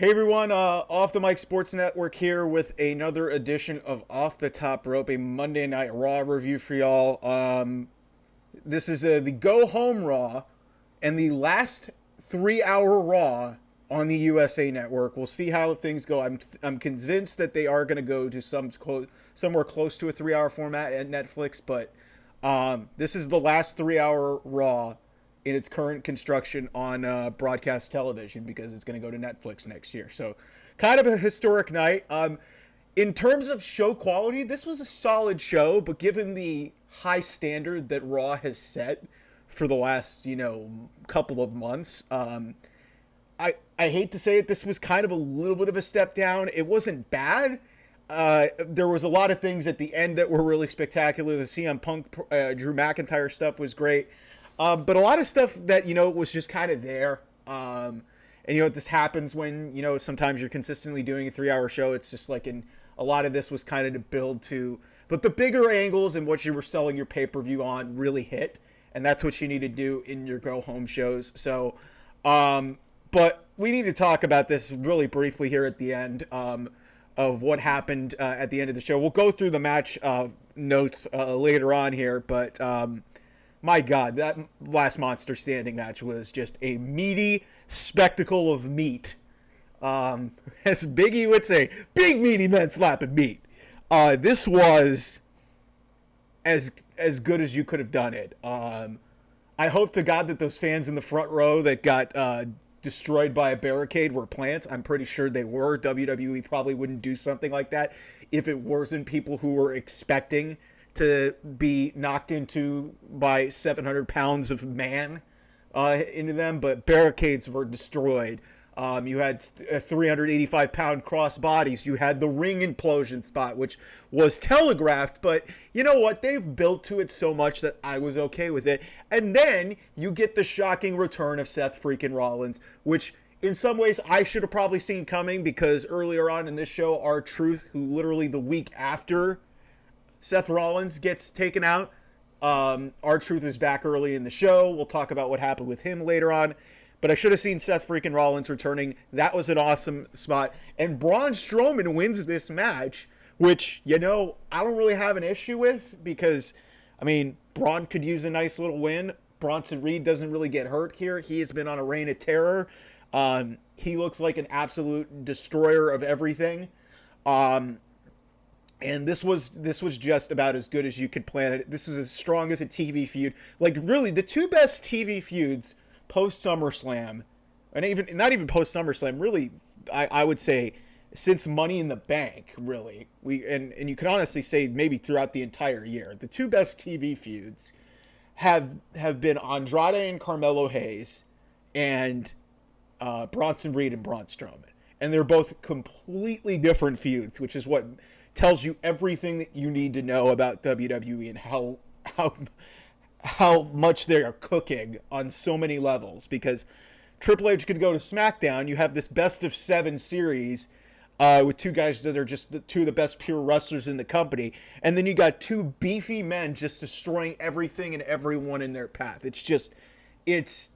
Hey everyone, Off the Mic Sports Network here with another edition of Off the Top Rope, a Monday Night Raw review for y'all. This is the Go Home Raw and the last 3-hour Raw on the USA Network. We'll see how things go. I'm convinced that they are going to go to somewhere close to a 3-hour format at Netflix, but this is the last 3-hour Raw in its current construction on broadcast television because it's going to go to Netflix next year. So kind of a historic night. In terms of show quality, this was a solid show, but given the high standard that Raw has set for the last, couple of months, I hate to say it, this was kind of a little bit of a step down. It wasn't bad. There was a lot of things at the end that were really spectacular. The CM Punk, Drew McIntyre stuff was great. But a lot of stuff that, was just kind of there. And, this happens when, sometimes you're consistently doing a 3-hour show. It's just like a lot of this was kind of to build to. But the bigger angles and what you were selling your pay-per-view on really hit. And that's what you need to do in your go-home shows. So, but we need to talk about this really briefly here at the end of what happened at the end of the show. We'll go through the match notes later on here, but my God, that last Monster Standing match was just a meaty spectacle of meat. As Biggie would say, big meaty men slapping meat. This was as good as you could have done it. I hope to God that those fans in the front row that got destroyed by a barricade were plants. I'm pretty sure they were. WWE probably wouldn't do something like that if it wasn't people who were expecting to be knocked into by 700 pounds of man into them, but barricades were destroyed. You had 385-pound cross bodies. You had the ring implosion spot, which was telegraphed, but you know what? They've built to it so much that I was okay with it. And then you get the shocking return of Seth freaking Rollins, which in some ways I should have probably seen coming because earlier on in this show, R-Truth, who literally the week after Seth Rollins gets taken out, R-Truth is back early in the show. We'll talk about what happened with him later on. But I should have seen Seth freaking Rollins returning. That was an awesome spot. And Braun Strowman wins this match, which, I don't really have an issue with because, Braun could use a nice little win. Bronson Reed doesn't really get hurt here. He has been on a reign of terror. He looks like an absolute destroyer of everything. And this was just about as good as you could plan it. This was as strong as a TV feud. Like, really, the two best TV feuds post SummerSlam, and not even post SummerSlam, really, I would say since Money in the Bank, really. And you can honestly say maybe throughout the entire year. The two best TV feuds have been Andrade and Carmelo Hayes and Bronson Reed and Braun Strowman. And they're both completely different feuds, which is what tells you everything that you need to know about WWE and how much they are cooking on so many levels. Because Triple H could go to SmackDown, you have this best of 7 series with two guys that are just two of the best pure wrestlers in the company, and then you got two beefy men just destroying everything and everyone in their path. It's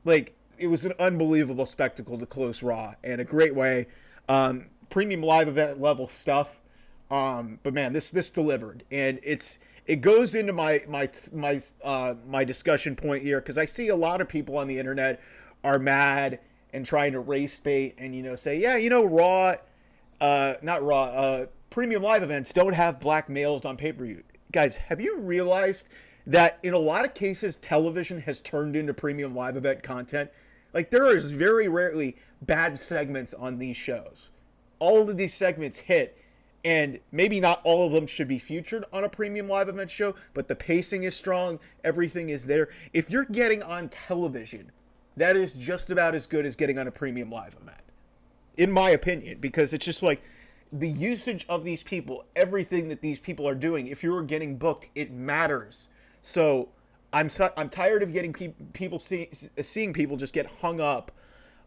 like it was an unbelievable spectacle to close Raw, and a great way. Premium live event level stuff, but man, this delivered, and it goes into my discussion point here because I see a lot of people on the internet are mad and trying to race bait and say Raw, not Raw, premium live events don't have black males on pay-per-view. Guys, have you realized that in a lot of cases television has turned into premium live event content? Like, there is very rarely bad segments on these shows. All of these segments hit, and maybe not all of them should be featured on a premium live event show, but the pacing is strong, everything is there. If you're getting on television, that is just about as good as getting on a premium live event, in my opinion, because it's just like the usage of these people, everything that these people are doing, if you're getting booked, it matters. So I'm tired of getting people seeing people just get hung up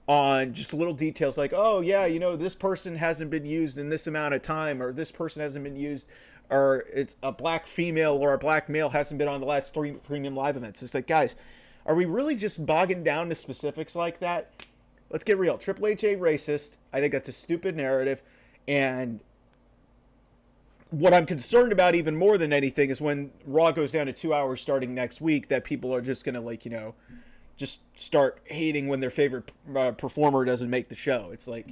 on just little details like, oh yeah, this person hasn't been used in this amount of time, or this person hasn't been used, or it's a black female or a black male hasn't been on the last 3 premium live events. It's like, guys, are we really just bogging down to specifics like that? let's get real. Triple H ain't racist. I think that's a stupid narrative. And what I'm concerned about even more than anything is when Raw goes down to 2 hours starting next week, that people are just going to, like, just start hating when their favorite performer doesn't make the show. It's like,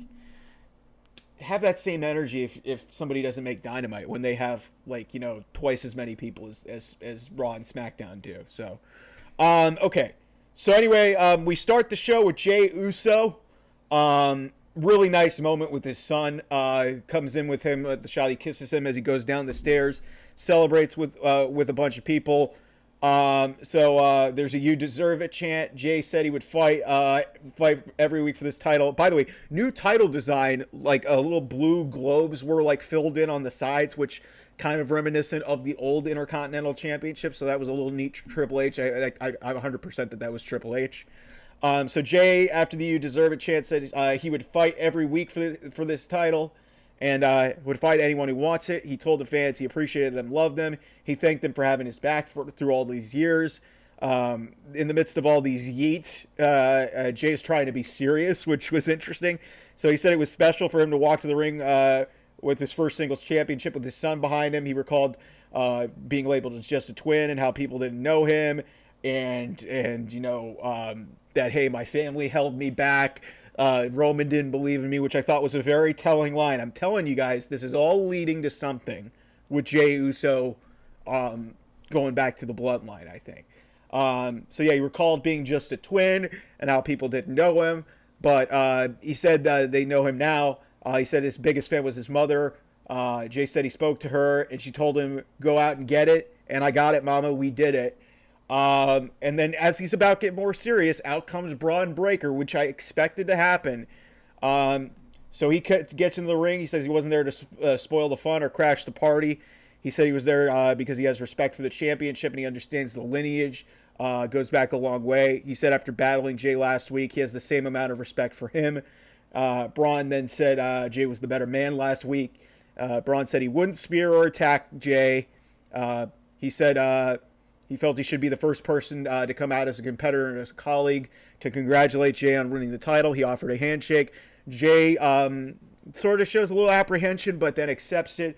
have that same energy if somebody doesn't make Dynamite when they have, like, twice as many people as Raw and SmackDown do. So, okay. So anyway, we start the show with Jey Uso. Really nice moment with his son. Comes in with him at the shot. He kisses him as he goes down the stairs. Celebrates with a bunch of people. So there's a "You deserve it" chant. Jey said he would fight every week for this title. By the way, new title design, like little blue globes were like filled in on the sides, which kind of reminiscent of the old Intercontinental Championship. So that was a little neat. Triple H. I'm 100% that was Triple H. So Jey, after the "You deserve it" chant, said he would fight every week for this title, and would fight anyone who wants it. He told the fans he appreciated them, loved them. He thanked them for having his back through all these years. In the midst of all these yeets, Jey's trying to be serious, which was interesting. So he said it was special for him to walk to the ring with his first singles championship with his son behind him. He recalled being labeled as just a twin and how people didn't know him, and that, hey, my family held me back. Roman didn't believe in me, which I thought was a very telling line. I'm telling you guys, this is all leading to something with Jey Uso going back to the bloodline, I think. So yeah, he recalled being just a twin and how people didn't know him, but he said they know him now. He said his biggest fan was his mother. Jey said he spoke to her and she told him, "Go out and get it." And "I got it, Mama. We did it." And then as he's about to get more serious, out comes Braun Breaker, which I expected to happen. So he gets into the ring. He says he wasn't there to spoil the fun or crash the party. He said he was there because he has respect for the championship and he understands the lineage. Goes back a long way. He said after battling Jey last week, he has the same amount of respect for him. Braun then said Jey was the better man last week. Braun said he wouldn't spear or attack Jey. He said he felt he should be the first person to come out as a competitor and as a colleague to congratulate Jey on winning the title. He offered a handshake. Jey sort of shows a little apprehension, but then accepts it.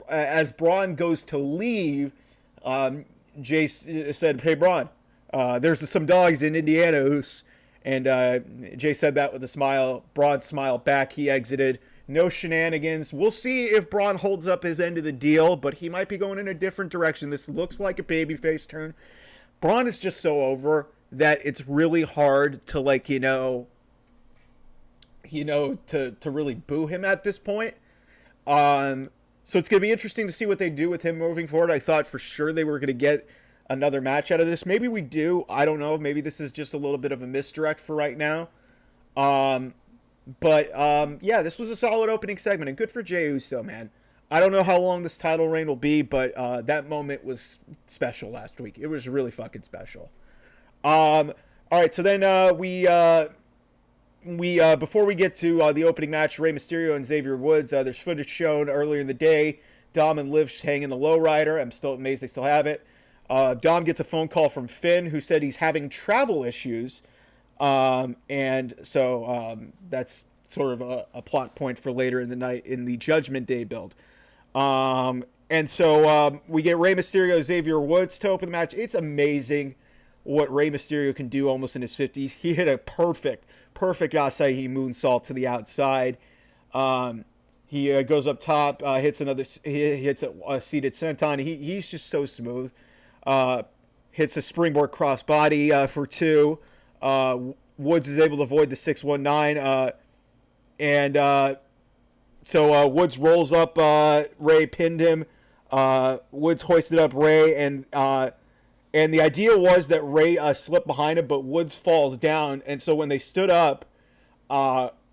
As Braun goes to leave, Jey said, "Hey, Braun, there's some dogs in Indiana." And Jey said that with a smile. Braun smiled back. He exited. No shenanigans. We'll see if Braun holds up his end of the deal, but he might be going in a different direction. This looks like a babyface turn. Braun is just so over that it's really hard to, like, to really boo him at this point. So it's going to be interesting to see what they do with him moving forward. I thought for sure they were going to get another match out of this. Maybe we do. I don't know. Maybe this is just a little bit of a misdirect for right now. But yeah, this was a solid opening segment, and good for Jey Uso, man. I don't know how long this title reign will be, but that moment was special last week. It was really fucking special. All right, so then we before we get to the opening match, Rey Mysterio and Xavier Woods, there's footage shown earlier in the day. Dom and Liv hanging the lowrider. I'm still amazed they still have it. Dom gets a phone call from Finn, who said he's having travel issues. And so that's sort of a plot point for later in the night in the Judgment Day build. And so we get Rey Mysterio, Xavier Woods to open the match. It's amazing what Rey Mysterio can do almost in his 50s. He hit a perfect acai moonsault to the outside. He goes up top, hits a seated senton. He's just so smooth. Hits a springboard crossbody for two. Woods is able to avoid the 619. So Woods rolls up. Rey pinned him. Woods hoisted up Rey, and the idea was that Rey slipped behind him, but Woods falls down. And so when they stood up,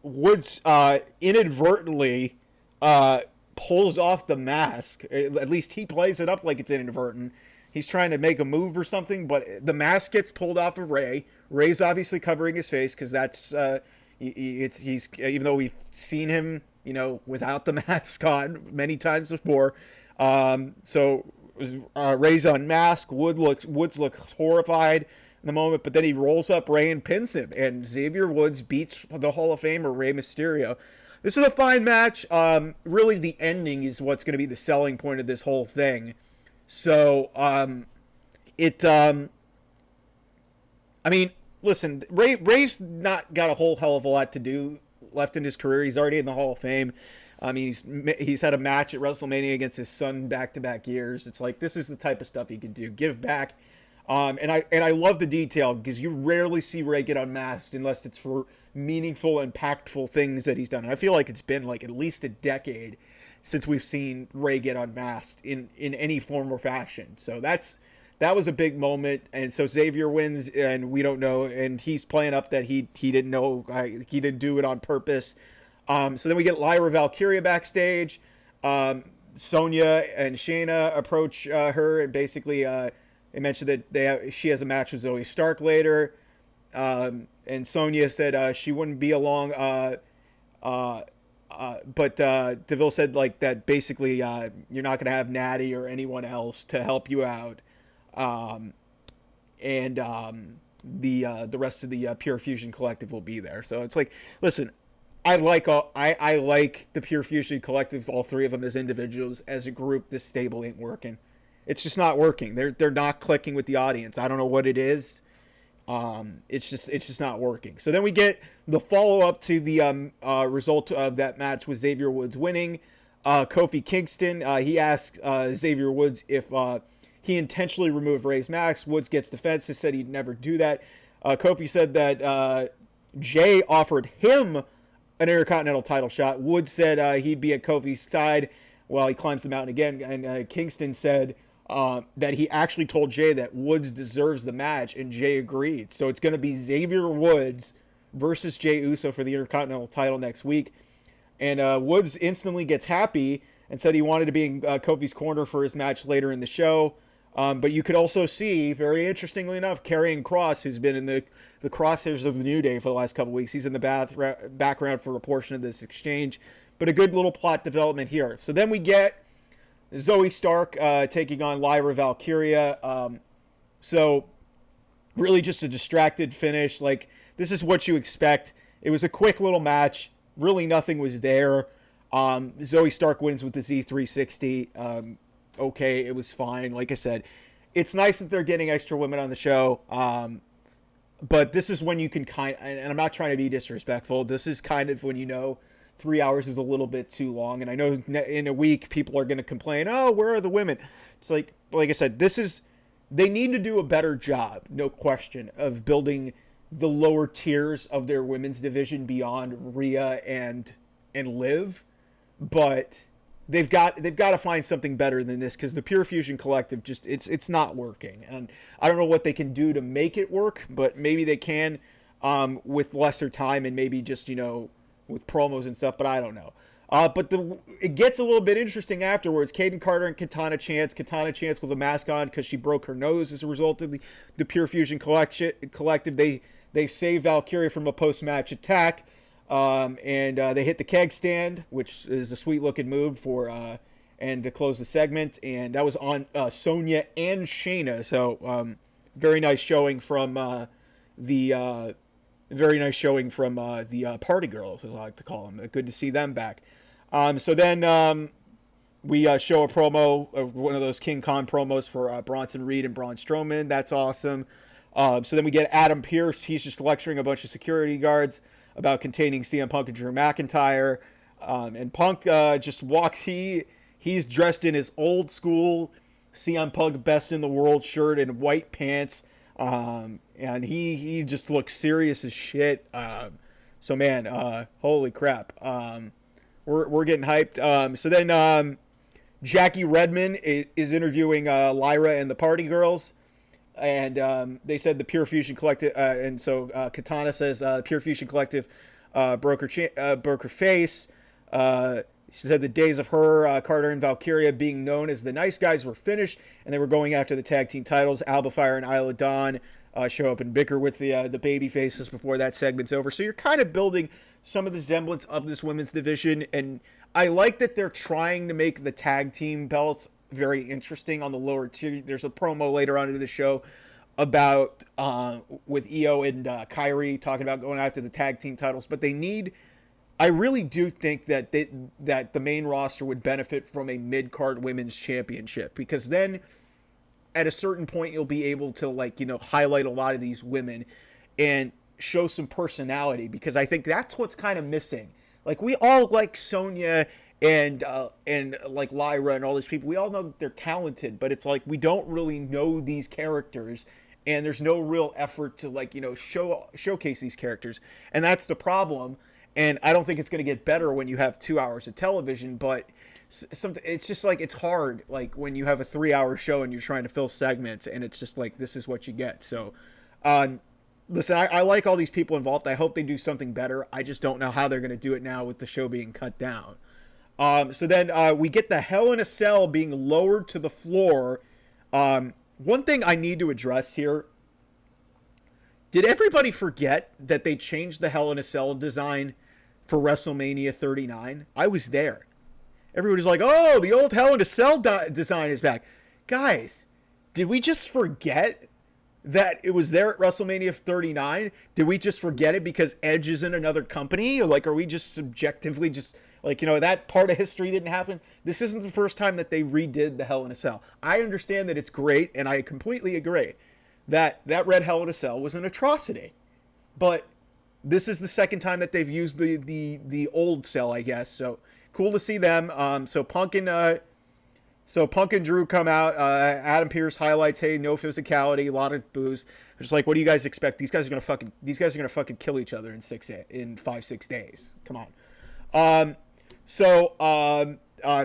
Woods inadvertently pulls off the mask. At least he plays it up like it's inadvertent. He's trying to make a move or something, but the mask gets pulled off of Rey. Rey's obviously covering his face because that's he's even though we've seen him, without the mask on many times before. So Rey's unmasked. Woods looks horrified. in the moment, but then he rolls up Rey and pins him, and Xavier Woods beats the Hall of Famer Rey Mysterio. This is a fine match. Really, the ending is what's going to be the selling point of this whole thing. So, I mean, listen, Ray's not got a whole hell of a lot to do left in his career. He's already in the Hall of Fame. I mean, he's had a match at WrestleMania against his son back-to-back years. It's like, this is the type of stuff he can do. Give back. And I love the detail, because you rarely see Ray get unmasked unless it's for meaningful, impactful things that he's done. And I feel like it's been like at least a decade since we've seen Ray get unmasked in any form or fashion. So that was a big moment. And so Xavier wins, and we don't know, and he's playing up that he didn't know, he didn't do it on purpose. So then we get Lyra Valkyria backstage. Sonya and Shayna approach her, and basically they mentioned that she has a match with Zoe Stark later. And Sonya said she wouldn't be along. But DeVille said like that basically you're not going to have Natty or anyone else to help you out. And the rest of the Pure Fusion Collective will be there. So it's like, listen, I like the Pure Fusion Collective, all three of them as individuals. As a group, this stable ain't working. It's just not working. They're not clicking with the audience. I don't know what it is. It's just not working. So then we get the follow up to the result of that match with Xavier Woods winning. Kofi Kingston, he asked Xavier Woods if he intentionally removed Ray's mask. Woods gets defensive, said he'd never do that. Kofi said that Jay offered him an Intercontinental title shot. Woods said he'd be at Kofi's side while he climbs the mountain again. And Kingston said that he actually told Jay that Woods deserves the match, and Jay agreed. So it's going to be Xavier Woods versus Jay Uso for the Intercontinental title next week. And Woods instantly gets happy and said he wanted to be in Kofi's corner for his match later in the show. But you could also see, very interestingly enough, Karrion Kross, who's been in the crosshairs of the New Day for the last couple weeks. He's in the background for a portion of this exchange. But a good little plot development here. So then we get Zoe Stark taking on Lyra Valkyria. So really just a distracted finish. Like, this is what you expect. It was a quick little match. Really nothing was there. Zoe Stark wins with the Z360. Okay, it was fine. Like I said, it's nice that they're getting extra women on the show. But this is when you can and I'm not trying to be disrespectful, this is kind of when 3 hours is a little bit too long. And I know in a week people are going to complain, oh, where are the women? It's like I said, they need to do a better job, no question, of building the lower tiers of their women's division beyond Rhea and Liv. But they've got to find something better than this, because the Pure Fusion Collective just it's not working, and I don't know what they can do to make it work, but maybe they can with lesser time and maybe just with promos and stuff, but I don't know. But it gets a little bit interesting afterwards. Kaden Carter and Katana Chance with a mask on because she broke her nose as a result of the Pure Fusion Collective. They save Valkyria from a post-match attack. And they hit the keg stand, which is a sweet looking move and to close the segment. And that was on Sonya and Shayna. So very nice showing from the Party Girls, as I like to call them. Good to see them back. So then we show a promo of one of those King Khan promos for Bronson Reed and Braun Strowman. That's awesome. So then we get Adam Pearce. He's just lecturing a bunch of security guards about containing CM Punk and Drew McIntyre. And Punk just walks. He's dressed in his old school CM Punk best in the world shirt and white pants. And he just looks serious as shit. So man, holy crap. We're getting hyped. So then Jackie Redmond is interviewing Lyra and the Party Girls. And they said the Pure Fusion Collective, and so Katana says Pure Fusion Collective broke her face. She said the days of her, Carter and Valkyria being known as the nice guys were finished, and they were going after the tag team titles. Alba Fire and Isla Dawn show up and bicker with the baby faces before that segment's over. So you're kind of building some of the semblance of this women's division, and I like that they're trying to make the tag team belts very interesting on the lower tier. There's a promo later on in the show about with Io and Kyrie talking about going after the tag team titles, but they need. I really do think that that the main roster would benefit from a mid-card women's championship, because then at a certain point you'll be able to, like, highlight a lot of these women and show some personality, because I think that's what's kind of missing. Like, we all like Sonya and like Lyra and all these people. We all know that they're talented, but it's like we don't really know these characters, and there's no real effort to, like, showcase these characters, and that's the problem. And I don't think it's going to get better when you have 2 hours of television, but it's just like, it's hard, like when you have a 3-hour show and you're trying to fill segments, and it's just like, this is what you get. So listen, I like all these people involved. I hope they do something better. I just don't know how they're going to do it now with the show being cut down. So then we get the Hell in a Cell being lowered to the floor. One thing I need to address here: did everybody forget that they changed the Hell in a Cell design for WrestleMania 39? I was there. Everybody's like, oh, the old Hell in a Cell design is back. Guys, did we just forget that it was there at WrestleMania 39? Did we just forget it because Edge is in another company? Or, like, are we just subjectively just, like, that part of history didn't happen? This isn't the first time that they redid the Hell in a Cell. I understand that it's great, and I completely agree that red Hell in a Cell was an atrocity. But this is the second time that they've used the old cell, I guess. So cool to see them. So Punk and Drew come out. Adam Pearce highlights, hey, no physicality, a lot of boos. Just like, what do you guys expect? These guys are gonna fucking kill each other in 5-6 days. Come on.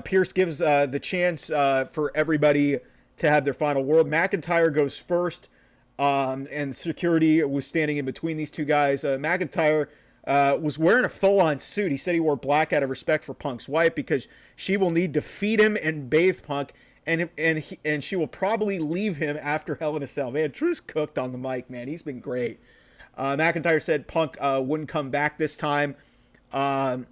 Pearce gives the chance for everybody to have their final word. McIntyre goes first. And security was standing in between these two guys. McIntyre was wearing a full-on suit. He said he wore black out of respect for Punk's wife, because she will need to feed him and bathe Punk, and she will probably leave him after Hell in a Cell. Man, Drew's cooked on the mic, man. He's been great. McIntyre said Punk wouldn't come back this time. Punk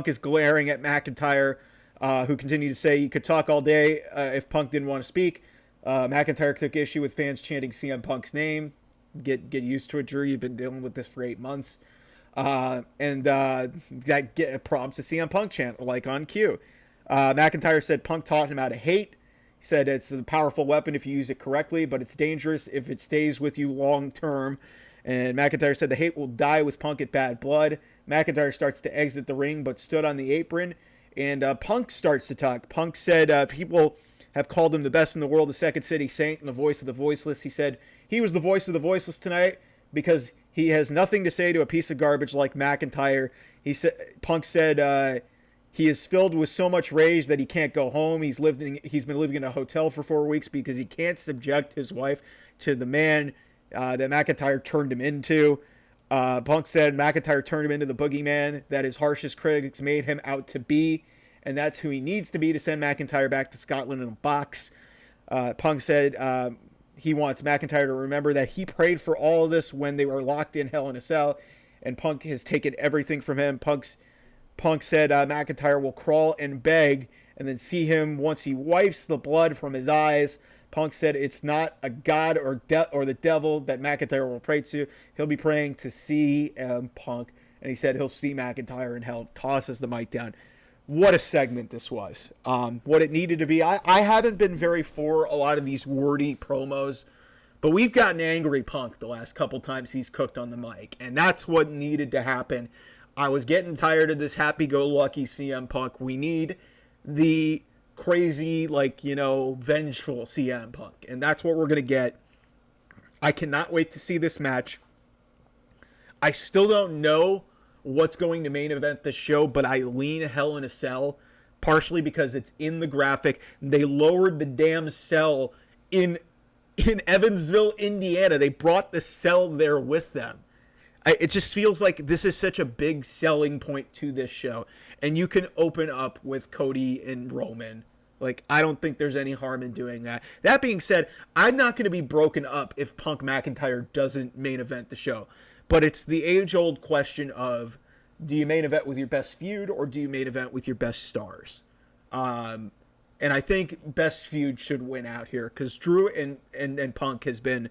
is glaring at McIntyre, who continued to say he could talk all day if Punk didn't want to speak. McIntyre took issue with fans chanting CM Punk's name. Get used to it, Drew. You've been dealing with this for 8 months. That prompts a CM Punk chant, like on cue. McIntyre said Punk taught him how to hate. He said it's a powerful weapon if you use it correctly, but it's dangerous if it stays with you long term. And McIntyre said the hate will die with Punk at Bad Blood. McIntyre starts to exit the ring, but stood on the apron. And Punk starts to talk. Punk said people have called him the best in the world, the Second City Saint, and the voice of the voiceless. He said he was the voice of the voiceless tonight because he has nothing to say to a piece of garbage like McIntyre. Punk said he is filled with so much rage that he can't go home. He's been living in a hotel for 4 weeks because he can't subject his wife to the man that McIntyre turned him into. Punk said McIntyre turned him into the boogeyman that his harshest critics made him out to be. And that's who he needs to be to send McIntyre back to Scotland in a box. Punk said he wants McIntyre to remember that he prayed for all of this when they were locked in Hell in a Cell, and Punk has taken everything from him. Punk said McIntyre will crawl and beg and then see him once he wipes the blood from his eyes. Punk said it's not a god or the devil that McIntyre will pray to. He'll be praying to CM Punk. And he said he'll see McIntyre in hell. Tosses the mic down. What a segment this was. What it needed to be. I haven't been very for a lot of these wordy promos, but we've gotten angry Punk the last couple times he's cooked on the mic, and that's what needed to happen. I was getting tired of this happy-go-lucky CM Punk. We need the crazy, vengeful CM Punk, and that's what we're going to get. I cannot wait to see this match. I still don't know what's going to main event the show, but I lean Hell in a Cell, partially because it's in the graphic. They lowered the damn cell in Evansville, Indiana. They brought the cell there with them. It just feels like this is such a big selling point to this show, and you can open up with Cody and Roman. I don't think there's any harm in doing that. That being said, I'm not going to be broken up if Punk McIntyre doesn't main event the show. But it's the age-old question of, do you main event with your best feud or do you main event with your best stars? And I think best feud should win out here because Drew and Punk has been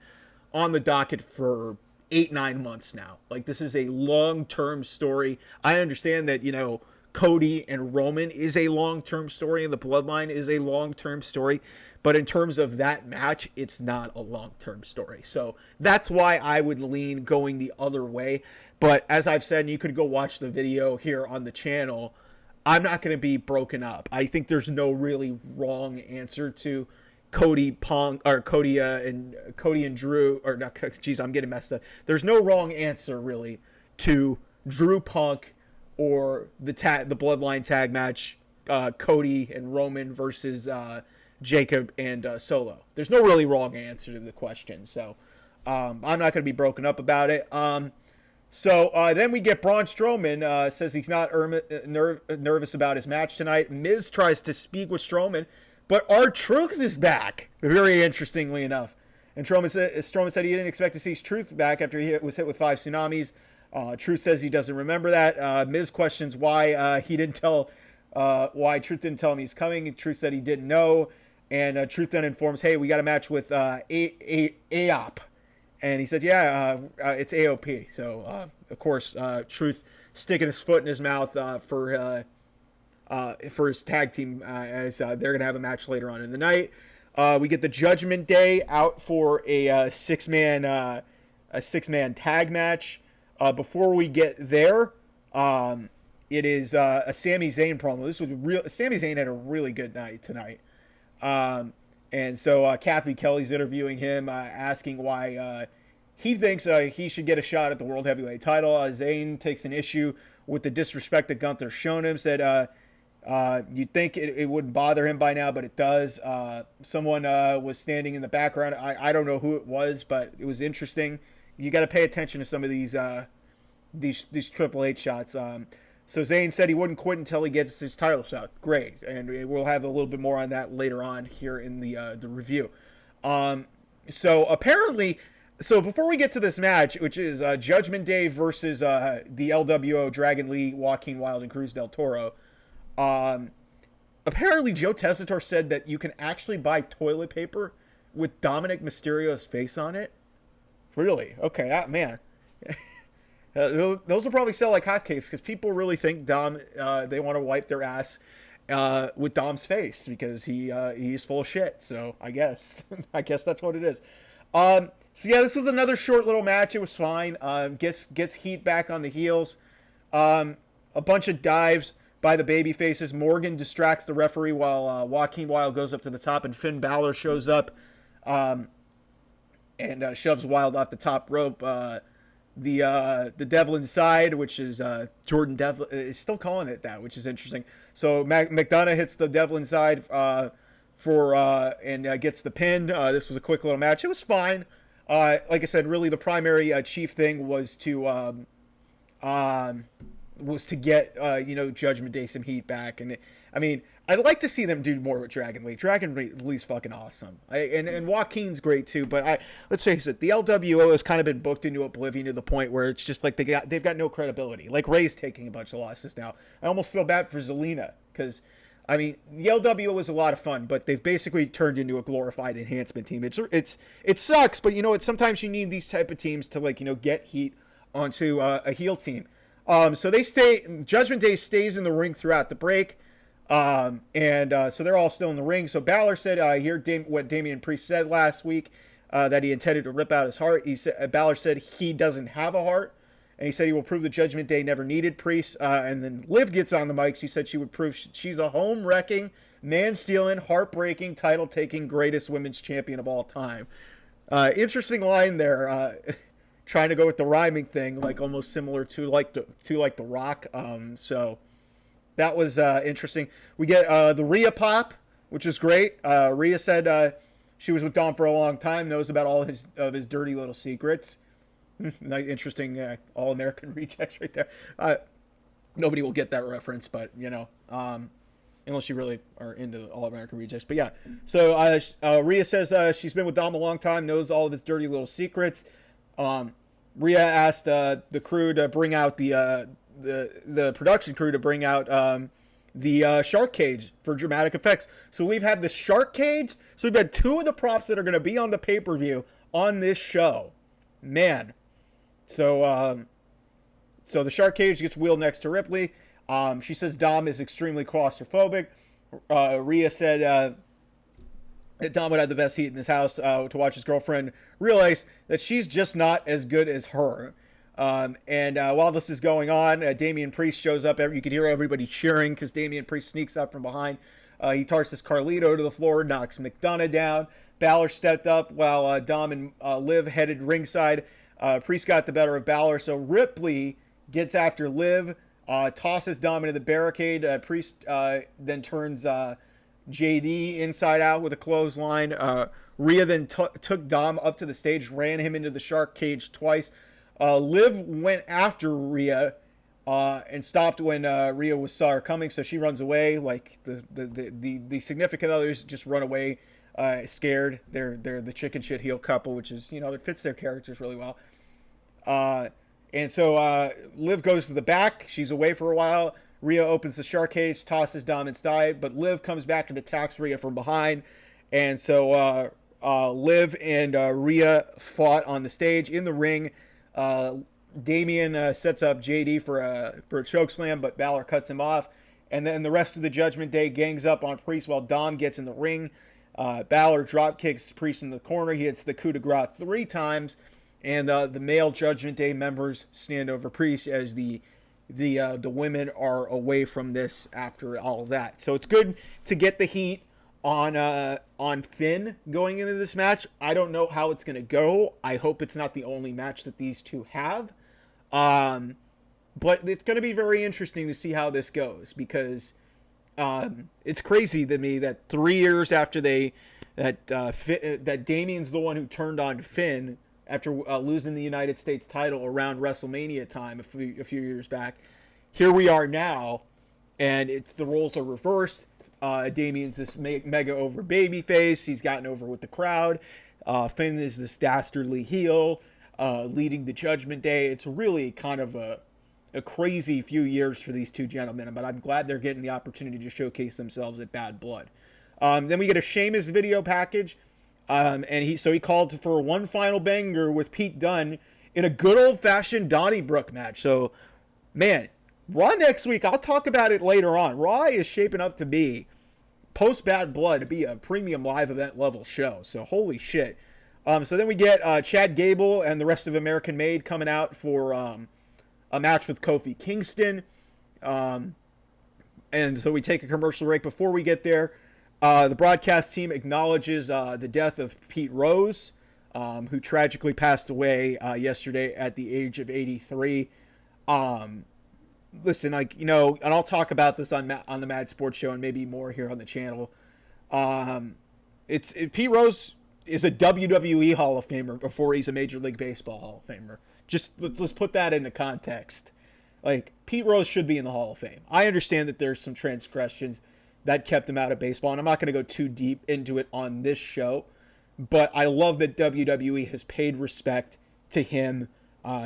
on the docket for 8-9 months now. Like, this is a long-term story. I understand that, Cody and Roman is a long-term story and the Bloodline is a long-term story. But in terms of that match, it's not a long-term story. So that's why I would lean going the other way. But as I've said, and you could go watch the video here on the channel, I'm not going to be broken up. I think there's no really wrong answer to Cody Punk or Cody and Drew, or not. Geez, I'm getting messed up. There's no wrong answer really to Drew Punk or the Bloodline tag match, Cody and Roman versus Jacob and Solo. There's no really wrong answer to the question, so I'm not going to be broken up about it. So then we get Braun Strowman, says he's not nervous about his match tonight. Miz tries to speak with Strowman, but R-Truth is back, very interestingly enough. And Strowman said he didn't expect to see Truth back after he was hit with 5 tsunamis. Truth says he doesn't remember that. Miz questions why why Truth didn't tell him he's coming. Truth said he didn't know. And Truth then informs, hey, we got a match with AOP. And he said, yeah, it's AOP. So, of course, Truth sticking his foot in his mouth for his tag team as they're going to have a match later on in the night. We get the Judgment Day out for a six-man tag match. Before we get there, it is a Sami Zayn promo. Sami Zayn had a really good night tonight. And so Kathy Kelly's interviewing him, asking why he thinks he should get a shot at the World Heavyweight title. Zayn takes an issue with the disrespect that Gunther's shown him, said you'd think it wouldn't bother him by now, but it does. Someone was standing in the background. I don't know who it was, but it was interesting. You got to pay attention to some of these Triple H shots. So Zayn said he wouldn't quit until he gets his title shot. Great, and we'll have a little bit more on that later on here in the review. So apparently, before we get to this match, which is Judgment Day versus the LWO, Dragon Lee, Joaquin Wilde, and Cruz del Toro, apparently Joe Tessitore said that you can actually buy toilet paper with Dominic Mysterio's face on it. Really? Okay, man. Those will probably sell like hotcakes because people really think Dom, they want to wipe their ass with Dom's face because he's full of shit. So I guess that's what it is. So yeah, this was another short little match. It was fine. Gets heat back on the heels. A bunch of dives by the baby faces. Morgan distracts the referee while Joaquin Wilde goes up to the top, and Finn Balor shows up and shoves Wilde off the top rope. The Devlin side, which is Jordan Devlin, is still calling it that, which is interesting. So McDonough hits the Devlin side and gets the pin. This was a quick little match. It was fine. Like I said, really the primary chief thing was to get Judgment Day some heat back. And I'd like to see them do more with Dragon Lee. Dragon Lee's fucking awesome. And Joaquin's great too, but let's face it, the LWO has kind of been booked into oblivion to the point where it's just like they've got no credibility. Like Ray's taking a bunch of losses now. I almost feel bad for Zelina because the LWO was a lot of fun, but they've basically turned into a glorified enhancement team. It sucks, but sometimes you need these type of teams to get heat onto a heel team. So Judgment Day stays in the ring throughout the break. So they're all still in the ring. So Balor said, what Damian Priest said last week, that he intended to rip out his heart. Balor said he doesn't have a heart, and he said he will prove the Judgment Day never needed Priest. And then Liv gets on the mic. She said she would prove she's a home-wrecking, man-stealing, heartbreaking, title-taking, greatest women's champion of all time. Interesting line there. Trying to go with the rhyming thing, like almost similar to The Rock. So that was interesting. We get the Rhea pop, which is great. Rhea said she was with Dom for a long time, knows about all of his dirty little secrets. Interesting All-American Rejects right there. Nobody will get that reference, but unless you really are into All-American Rejects. But yeah, so Rhea says she's been with Dom a long time, knows all of his dirty little secrets. Rhea asked the crew to bring out the production crew to bring out the shark cage for dramatic effects. So we've had the shark cage. So we've had two of the props that are going to be on the pay-per-view on this show. Man. So the shark cage gets wheeled next to Ripley. She says Dom is extremely claustrophobic. Rhea said that Dom would have the best heat in this house to watch his girlfriend realize that she's just not as good as her. And while this is going on, Damian Priest shows up. You can hear everybody cheering because Damian Priest sneaks up from behind. He tosses Carlito to the floor, knocks McDonough down. Balor stepped up while Dom and Liv headed ringside. Priest got the better of Balor, so Ripley gets after Liv, tosses Dom into the barricade. Priest then turns JD inside out with a clothesline. Rhea then took Dom up to the stage, ran him into the shark cage twice. Liv went after Rhea and stopped when Rhea saw her coming, so she runs away. Like the significant others just run away, scared. They're the chicken shit heel couple, which is, it fits their characters really well. And so Liv goes to the back. She's away for a while. Rhea opens the shark cage, tosses Dom inside, but Liv comes back and attacks Rhea from behind. And so Liv and Rhea fought on the stage. In the ring, Damian sets up JD for a chokeslam, but Balor cuts him off. And then the rest of the Judgment Day gangs up on Priest while Dom gets in the ring. Balor drop kicks Priest in the corner. He hits the coup de grace 3 times. And the male Judgment Day members stand over Priest as the women are away from this after all of that. So it's good to get the heat on Finn going into this match. I don't know how it's going to go. I hope it's not the only match that these two have. But it's going to be very interesting to see how this goes, because it's crazy to me that 3 years after that Damian's the one who turned on Finn after losing the United States title around WrestleMania time a few years back. Here we are now, and the roles are reversed. Damian's this mega over babyface. He's gotten over with the crowd. Finn is this dastardly heel, leading the Judgment Day. It's really kind of a crazy few years for these two gentlemen, but I'm glad they're getting the opportunity to showcase themselves at Bad Blood. Then we get a Sheamus video package. And he called for one final banger with Pete Dunne in a good old-fashioned Donnybrook match. So, man, Raw next week, I'll talk about it later on. Raw is shaping up to be, post-Bad Blood, to be a premium live event level show. So, holy shit. So then we get Chad Gable and the rest of American Made coming out for a match with Kofi Kingston. And so we take a commercial break. Before we get there, the broadcast team acknowledges the death of Pete Rose, who tragically passed away yesterday at the age of 83. Listen, and I'll talk about this on the Mad Sports Show and maybe more here on the channel. Pete Rose is a WWE Hall of Famer before he's a Major League Baseball Hall of Famer. Just let's put that into context. Like, Pete Rose should be in the Hall of Fame. I understand that there's some transgressions that kept him out of baseball, and I'm not going to go too deep into it on this show, but I love that WWE has paid respect to him.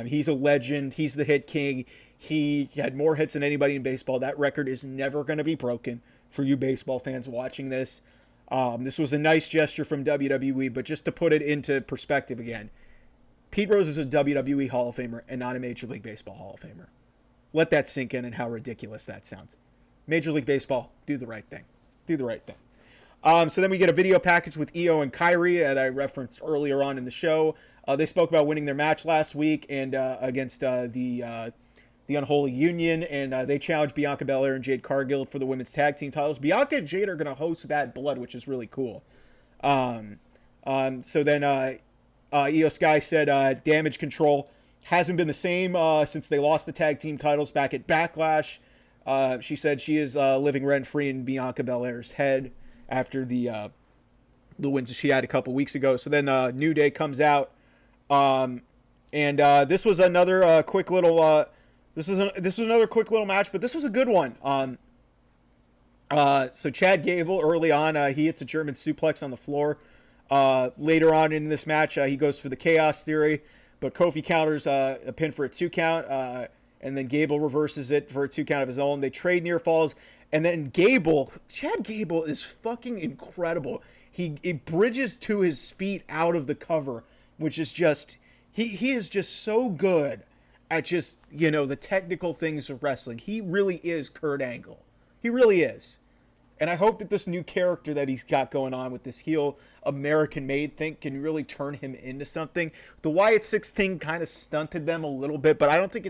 He's a legend. He's the hit king. He had more hits than anybody in baseball. That record is never going to be broken for you baseball fans watching this. This was a nice gesture from WWE, but just to put it into perspective again, Pete Rose is a WWE Hall of Famer and not a Major League Baseball Hall of Famer. Let that sink in and how ridiculous that sounds. Major League Baseball, do the right thing. Do the right thing. So then we get a video package with Io and Kyrie that I referenced earlier on in the show. They spoke about winning their match last week and against the Unholy Union, and they challenged Bianca Belair and Jade Cargill for the women's tag team titles. Bianca and Jade are going to host Bad Blood, which is really cool. So then Io Sky said Damage Control hasn't been the same since they lost the tag team titles back at Backlash. She said she is living rent-free in Bianca Belair's head after the win she had a couple weeks ago. So then New Day comes out, and this was another quick little this was another quick little match, but this was a good one. So Chad Gable early on, he hits a German suplex on the floor. Later on in this match, he goes for the Chaos Theory, but Kofi counters a pin for a 2 count. and then Gable reverses it for a 2 count of his own. They trade near falls, and then Chad Gable is fucking incredible. He bridges to his feet out of the cover, which is just, he is just so good at just, the technical things of wrestling. He really is Kurt Angle. He really is. And I hope that this new character that he's got going on with this heel American-made thing can really turn him into something. The Wyatt Six thing kind of stunted them a little bit, but I don't think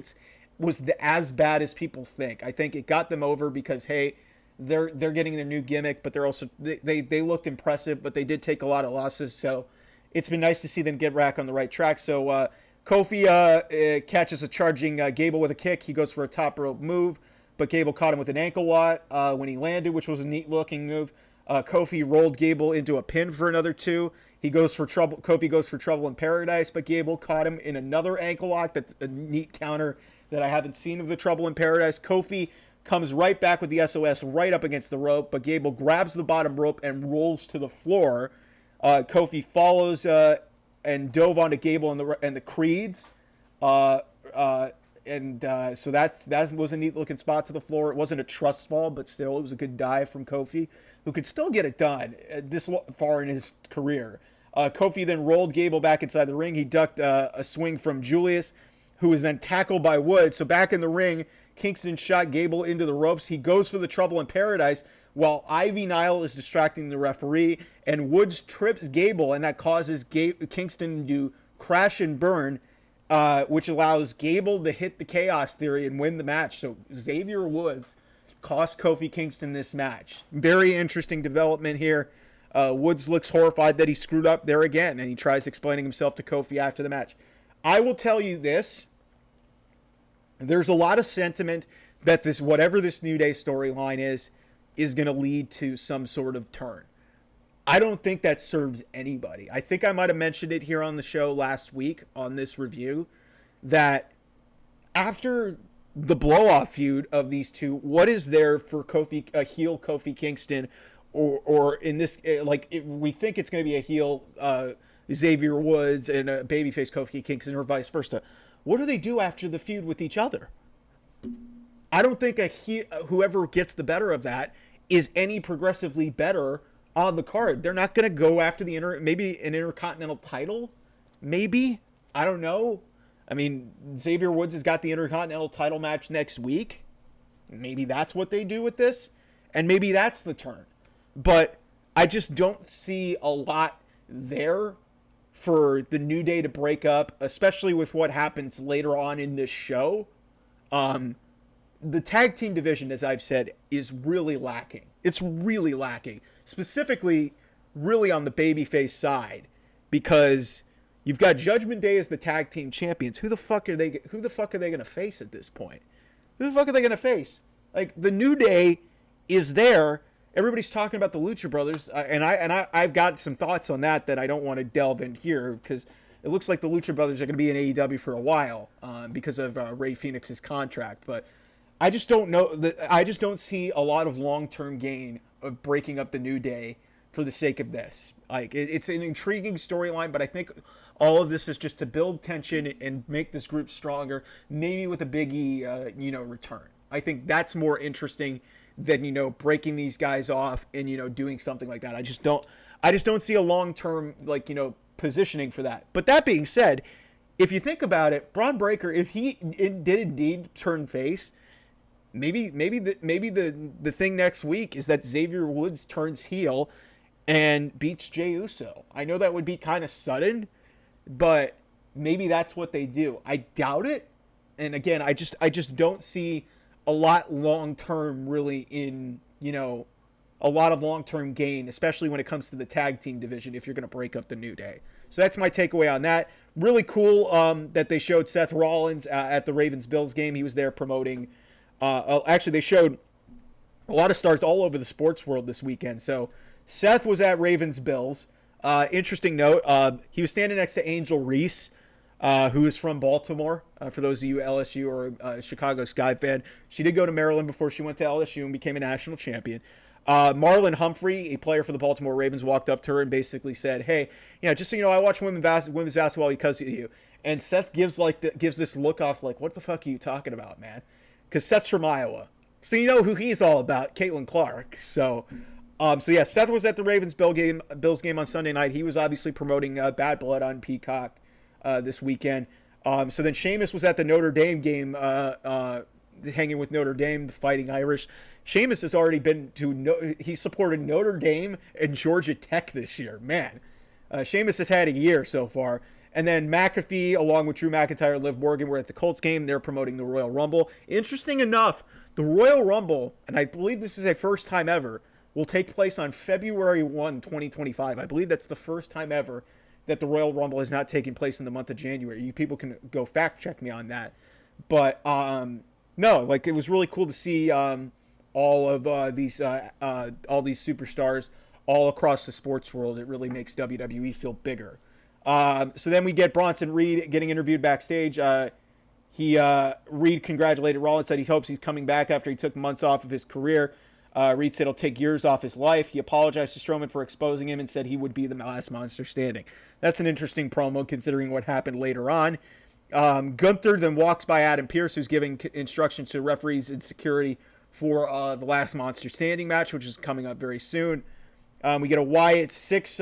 was as bad as people think. I think it got them over because, hey, they're getting their new gimmick, but they're also they looked impressive, but they did take a lot of losses. So it's been nice to see them get back on the right track. So Kofi catches a charging Gable with a kick. He goes for a top rope move, but Gable caught him with an ankle lock when he landed, which was a neat looking move. Kofi rolled Gable into a pin for another 2. Kofi goes for trouble in paradise, but Gable caught him in another ankle lock. That's a neat counter that I haven't seen of the trouble in paradise. Kofi comes right back with the SOS right up against the rope, but Gable grabs the bottom rope and rolls to the floor. Kofi follows and dove onto Gable and the Creeds. So that was a neat looking spot to the floor. It wasn't a trust fall, but still it was a good dive from Kofi, who could still get it done this far in his career. Kofi then rolled Gable back inside the ring. He ducked a swing from Julius, who was then tackled by Woods. So back in the ring, Kingston shot Gable into the ropes. He goes for the trouble in paradise while Ivy Nile is distracting the referee, and Woods trips Gable, and that causes Kingston to crash and burn, which allows Gable to hit the Chaos Theory and win the match. So Xavier Woods cost Kofi Kingston this match. Very interesting development here. Woods looks horrified that he screwed up there again, and he tries explaining himself to Kofi after the match. I will tell you this. There's a lot of sentiment that whatever this New Day storyline is going to lead to some sort of turn. I don't think that serves anybody. I think I might have mentioned it here on the show last week on this review, that after the blow-off feud of these two, what is there for a heel Kofi Kingston, or in this, we think it's going to be a heel Xavier Woods and a babyface Kofi Kingston, or vice versa. What do they do after the feud with each other? I don't think whoever gets the better of that is any progressively better on the card. They're not going to go after maybe an Intercontinental title. Maybe. I don't know. I mean, Xavier Woods has got the Intercontinental title match next week. Maybe that's what they do with this. And maybe that's the turn. But I just don't see a lot there for the New Day to break up, especially with what happens later on in this show. The tag team division, as I've said, is really lacking. It's really lacking. Specifically, really on the babyface side. Because you've got Judgment Day as the tag team champions. Who the fuck are they going to face at this point? Who the fuck are they going to face? Like, the New Day is there. Everybody's talking about the Lucha Brothers, and I've got some thoughts on that I don't want to delve in here, because it looks like the Lucha Brothers are going to be in AEW for a while because of Rey Fenix's contract. But I just don't know. I just don't see a lot of long-term gain of breaking up the New Day for the sake of this. Like, it's an intriguing storyline, but I think all of this is just to build tension and make this group stronger, maybe with a Big E, return. I think that's more interesting than, breaking these guys off and, doing something like that. I just don't see a long-term, positioning for that. But that being said, if you think about it, Braun Breaker, if he did indeed turn face, maybe the thing next week is that Xavier Woods turns heel and beats Jey Uso. I know that would be kind of sudden, but maybe that's what they do. I doubt it. And again, I just don't see a lot long-term really in, a lot of long-term gain, especially when it comes to the tag team division if you're going to break up the New Day. So that's my takeaway on that. Really cool that they showed Seth Rollins at the Ravens-Bills game. He was there promoting. Actually, they showed a lot of stars all over the sports world this weekend. So Seth was at Ravens-Bills. Interesting note, he was standing next to Angel Reese, who is from Baltimore. For those of you LSU or Chicago Sky fan, she did go to Maryland before she went to LSU and became a national champion. Marlon Humphrey, a player for the Baltimore Ravens, walked up to her and basically said, "Hey, just so you know, I watch women's basketball because of you." And Seth gives this look off like, what the fuck are you talking about, man? Because Seth's from Iowa, so you know who he's all about, Caitlin Clark. So yeah, Seth was at the Ravens Bills game on Sunday night. He was obviously promoting Bad Blood on Peacock this weekend. So then Sheamus was at the Notre Dame game, hanging with Notre Dame, the Fighting Irish. Sheamus has already been he supported Notre Dame and Georgia Tech this year. Man, Sheamus has had a year so far. And then McAfee, along with Drew McIntyre and Liv Morgan, were at the Colts game. They're promoting the Royal Rumble. Interesting enough, the Royal Rumble, and I believe this is a first time ever, will take place on February 1, 2025. I believe that's the first time ever that the Royal Rumble has not taken place in the month of January. You people can go fact check me on that. But no, like, it was really cool to see all of these superstars all across the sports world. It really makes WWE feel bigger. So then we get Bronson Reed getting interviewed backstage. Reed congratulated Rollins, said he hopes he's coming back after he took months off of his career. Reed said it'll take years off his life. He apologized to Strowman for exposing him and said he would be the last monster standing. That's an interesting promo considering what happened later on. Gunther then walks by Adam Pearce, who's giving instructions to referees and security for the last monster standing match, which is coming up very soon. We get a Wyatt 6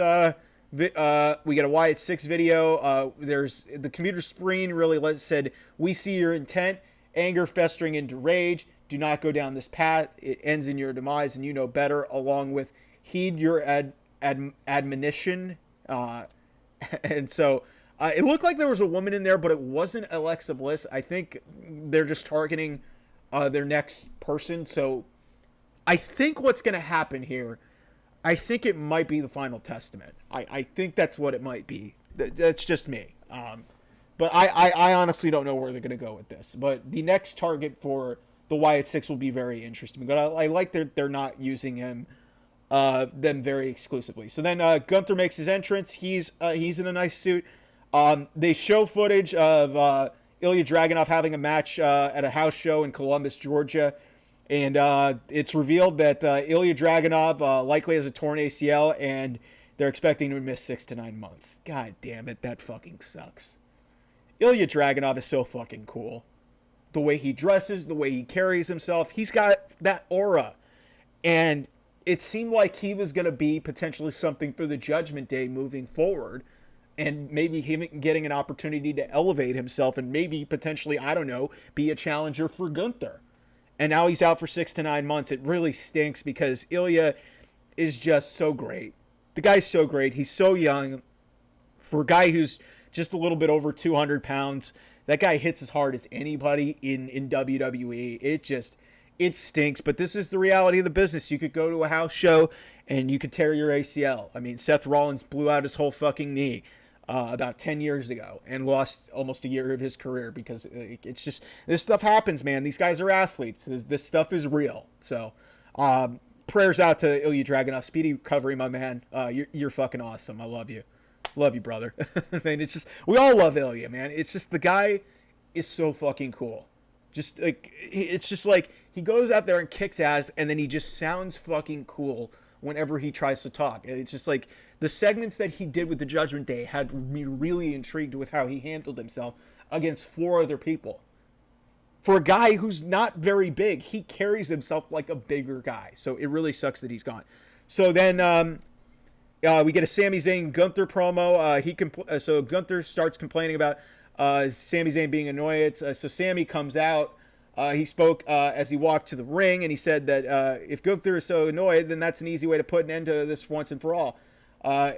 video. There's the computer screen really said, "We see your intent, anger festering into rage. Do not go down this path. It ends in your demise, and you know better." Along with heed your admonition. And so it looked like there was a woman in there, but it wasn't Alexa Bliss. I think they're just targeting their next person. So I think what's going to happen here, I think it might be the Final Testament. I think that's what it might be. That's just me. But I honestly don't know where they're going to go with this. But the next target for the Wyatt Six will be very interesting. But I like they're not using them very exclusively. So then Gunther makes his entrance. He's in a nice suit. They show footage of Ilya Dragunov having a match at a house show in Columbus, Georgia. And it's revealed that Ilya Dragunov likely has a torn ACL, and they're expecting him to miss 6 to 9 months. God damn it, that fucking sucks. Ilya Dragunov is so fucking cool. The way he dresses, the way he carries himself, he's got that aura. And it seemed like he was going to be potentially something for the Judgment Day moving forward. And maybe him getting an opportunity to elevate himself and maybe potentially, I don't know, be a challenger for Gunther. And now he's out for 6 to 9 months. It really stinks because Ilya is just so great. The guy's so great. He's so young. For a guy who's just a little bit over 200 pounds, that guy hits as hard as anybody in WWE. It stinks, but this is the reality of the business. You could go to a house show and you could tear your ACL. I mean, Seth Rollins blew out his whole fucking knee about 10 years ago and lost almost a year of his career because it's just, this stuff happens, man. These guys are athletes. This stuff is real. So prayers out to Ilya Dragunov. Speedy recovery, my man. You're fucking awesome. I love you. Love you, brother. Man, it's just, we all love Ilya, man. It's just, the guy is so fucking cool. Just like, it's just like he goes out there and kicks ass, and then he just sounds fucking cool whenever he tries to talk. And it's just like the segments that he did with the Judgment Day had me really intrigued with how he handled himself against 4 other people. For a guy who's not very big, he carries himself like a bigger guy. So it really sucks that he's gone. So then we get a Sami Zayn Gunther promo. So Gunther starts complaining about Sami Zayn being annoyed. So Sami comes out. He spoke as he walked to the ring, and he said that if Gunther is so annoyed, then that's an easy way to put an end to this once and for all.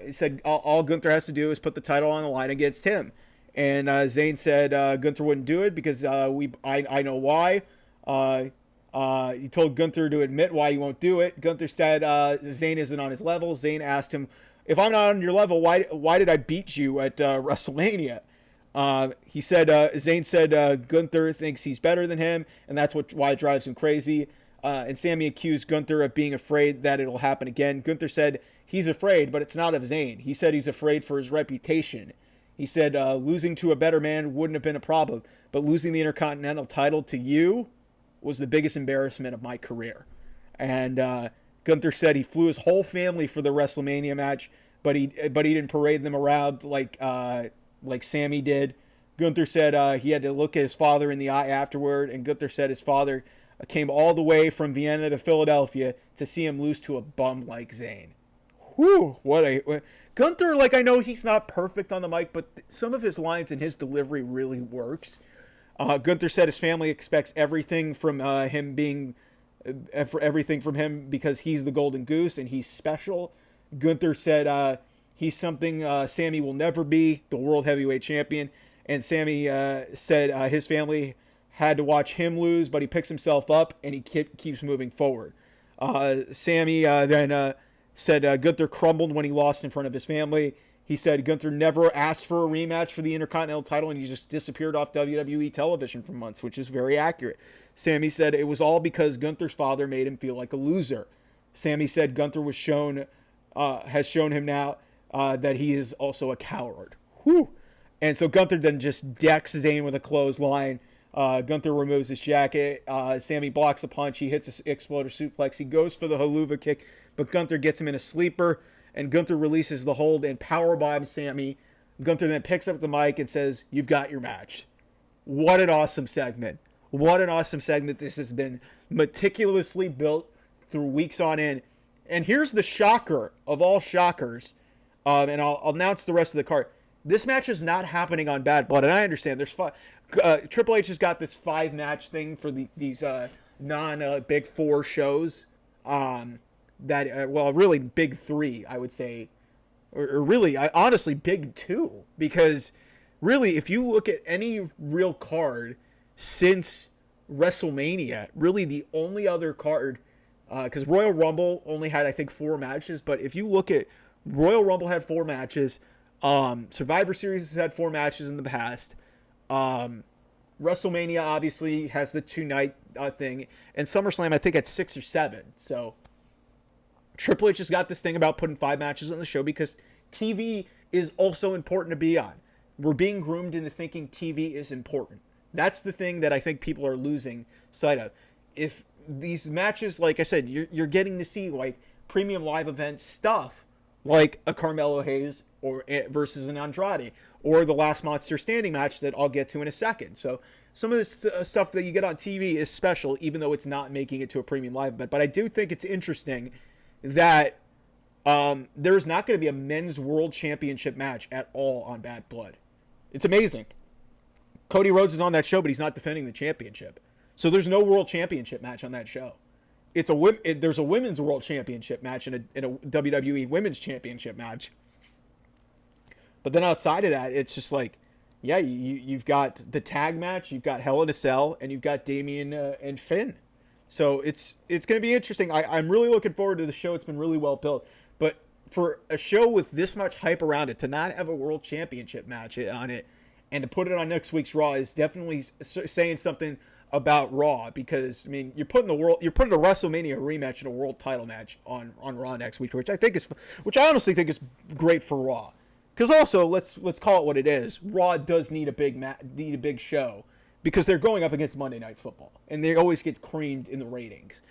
He said all Gunther has to do is put the title on the line against him. And Zayn said Gunther wouldn't do it because I know why. He told Gunther to admit why he won't do it. Gunther said Zayn isn't on his level. Zayn asked him, if I'm not on your level, why did I beat you at WrestleMania? Zayn said Gunther thinks he's better than him, and that's why it drives him crazy. And Sami accused Gunther of being afraid that it'll happen again. Gunther said he's afraid, but it's not of Zayn. He said he's afraid for his reputation. He said losing to a better man wouldn't have been a problem, but losing the Intercontinental title to you was the biggest embarrassment of my career. And Gunther said he flew his whole family for the WrestleMania match, but he didn't parade them around like Sami did. Gunther said he had to look at his father in the eye afterward, and Gunther said his father came all the way from Vienna to Philadelphia to see him lose to a bum like Zayn. Whew, Gunther, like, I know he's not perfect on the mic, but some of his lines and his delivery really works. Gunther said his family expects everything from him because he's the golden goose and he's special. Gunther said he's something Sammy will never be, the world heavyweight champion. And Sammy said his family had to watch him lose, but he picks himself up and he keeps moving forward. Sammy then said Gunther crumbled when he lost in front of his family. He said Gunther never asked for a rematch for the Intercontinental title and he just disappeared off WWE television for months, which is very accurate. Sammy said it was all because Gunther's father made him feel like a loser. Sammy said Gunther has shown him now that he is also a coward. Whew. And so Gunther then just decks Zayn with a clothesline. Gunther removes his jacket. Sammy blocks a punch. He hits an exploder suplex. He goes for the haluva kick, but Gunther gets him in a sleeper, and Gunther releases the hold and powerbombs Sammy. Gunther then picks up the mic and says, "You've got your match." What an awesome segment. What an awesome segment this has been. Meticulously built through weeks on end. And here's the shocker of all shockers, and I'll announce the rest of the card. This match is not happening on Bad Blood, and I understand. There's Triple H has got this 5-match thing for these non-Big 4 shows. Really Big 3, I would say, or really, honestly, Big 2, because really, if you look at any real card since WrestleMania, really the only other card, because Royal Rumble only had, I think, 4 matches, but if you look at Royal Rumble had 4 matches. Survivor Series has had 4 matches in the past. WrestleMania obviously has the 2-night thing, and SummerSlam I think at 6 or 7. So Triple H has got this thing about putting 5 matches on the show because TV is also important to be on. We're being groomed into thinking TV is important. That's the thing that I think people are losing sight of. If these matches, like I said, you're getting to see like premium live event stuff, like a Carmelo Hayes or versus an Andrade, or the last Monster Standing match that I'll get to in a second. So some of this stuff that you get on TV is special, even though it's not making it to a premium live event. But I do think it's interesting that there's not going to be a men's world championship match at all on Bad Blood. It's amazing. Cody Rhodes is on that show, but he's not defending the championship. So there's no world championship match on that show. There's a women's world championship match and a WWE women's championship match. But then outside of that, it's just like, yeah, you've got the tag match, you've got Hell in a Cell, and you've got Damian and Finn. So it's going to be interesting. I'm really looking forward to the show. It's been really well built. But for a show with this much hype around it, to not have a world championship match on it, and to put it on next week's Raw is definitely saying something about Raw, because I mean you're putting a WrestleMania rematch and a world title match on Raw next week, which I honestly think is great for Raw. Because also let's call it what it is. Raw does need a big show because they're going up against Monday Night Football and they always get creamed in the ratings.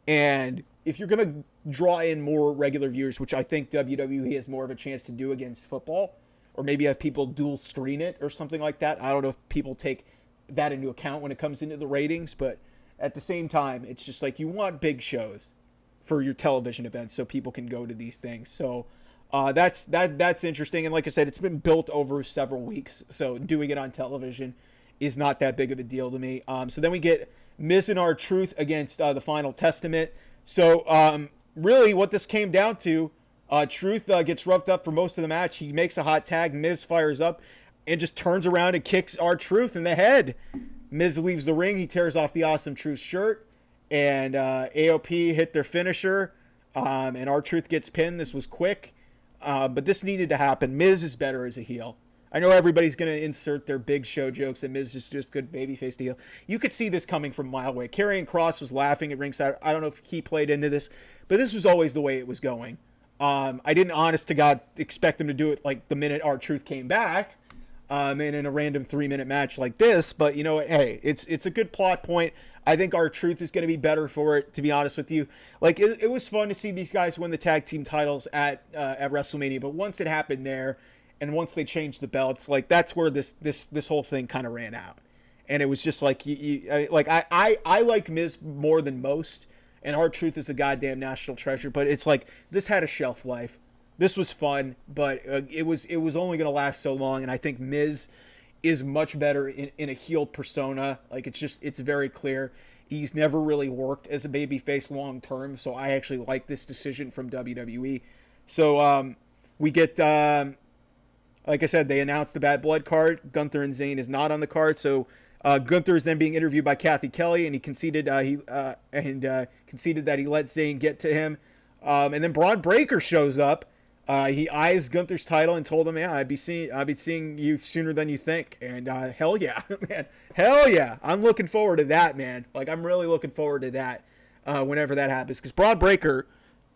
And if you're gonna draw in more regular viewers, which I think WWE has more of a chance to do against football, or maybe have people dual screen it or something like that. I don't know if people take that into account when it comes into the ratings, but at the same time, it's just like you want big shows for your television events so people can go to these things. So that's interesting. And like I said, it's been built over several weeks, so doing it on television is not that big of a deal to me. So then we get Miz and R-Truth against the Final Testament. So really what this came down to, Truth gets roughed up for most of the match. He makes a hot tag. Miz fires up and just turns around and kicks R-Truth in the head. Miz leaves the ring. He tears off the Awesome Truth shirt. And AOP hit their finisher. And R-Truth gets pinned. This was quick. But this needed to happen. Miz is better as a heel. I know everybody's going to insert their big show jokes that Miz is just good babyface to heel. You could see this coming from a mile away. Karrion Kross was laughing at ringside. I don't know if he played into this, but this was always the way it was going. I didn't, honest to God, expect them to do it like the minute R-Truth came back. And in a random 3-minute match like this, but you know what? Hey, it's a good plot point. I think R-Truth is going to be better for it, to be honest with you. Like it was fun to see these guys win the tag team titles at WrestleMania, but once it happened there, And once they changed the belts, like that's where this whole thing kind of ran out. And it was just like I like Miz more than most, and R-Truth is a goddamn national treasure. But it's like this had a shelf life. This was fun, but it was only gonna last so long. And I think Miz is much better in a heel persona. Like it's very clear. He's never really worked as a babyface long term, so I actually like this decision from WWE. So we get, like I said, they announced the Bad Blood card. Gunther and Zayn is not on the card, so Gunther is then being interviewed by Kathy Kelly, and he conceded conceded that he let Zayn get to him. And then Braun Breaker shows up. He eyes Gunther's title and told him, "Yeah, I'd be seeing you sooner than you think." And hell yeah, man, hell yeah, I'm looking forward to that, man. Like I'm really looking forward to that whenever that happens. Because Braun Breaker,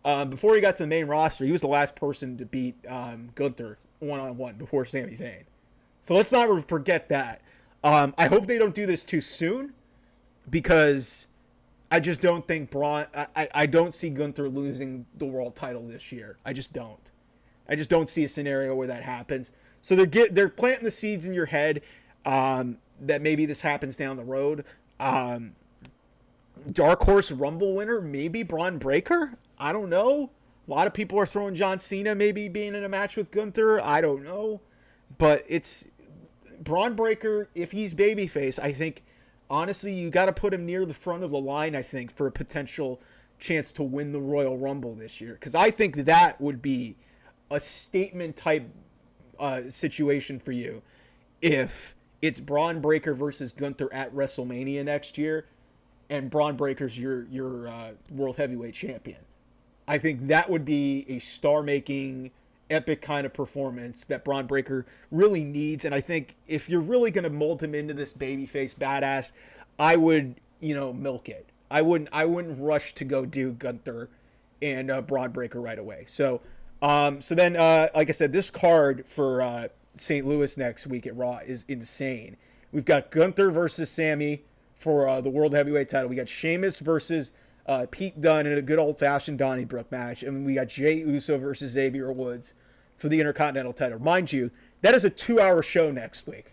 before he got to the main roster, he was the last person to beat Gunther one-on-one before Sami Zayn. So let's not forget that. I hope they don't do this too soon, because I just don't think I don't see Gunther losing the world title this year. I just don't see a scenario where that happens. So they're planting the seeds in your head that maybe this happens down the road. Dark Horse Rumble winner, maybe Braun Breaker? I don't know. A lot of people are throwing John Cena maybe being in a match with Gunther. I don't know. But it's Braun Breaker, if he's babyface, I think, honestly, you got to put him near the front of the line, I think, for a potential chance to win the Royal Rumble this year. Because I think that would be a statement type situation for you if it's Braun Breaker versus Gunther at WrestleMania next year, and Braun Breaker's your World Heavyweight Champion. I think that would be a star-making, epic kind of performance that Braun Breaker really needs. And I think if you're really going to mold him into this babyface badass, I would, milk it. I wouldn't rush to go do Gunther and Braun Breaker right away. So then, like I said, this card for St. Louis next week at Raw is insane. We've got Gunther versus Sammy for the World Heavyweight title. We got Sheamus versus Pete Dunne in a good old-fashioned Donnybrook match. And we got Jey Uso versus Xavier Woods for the Intercontinental title. Mind you, that is a 2-hour show next week.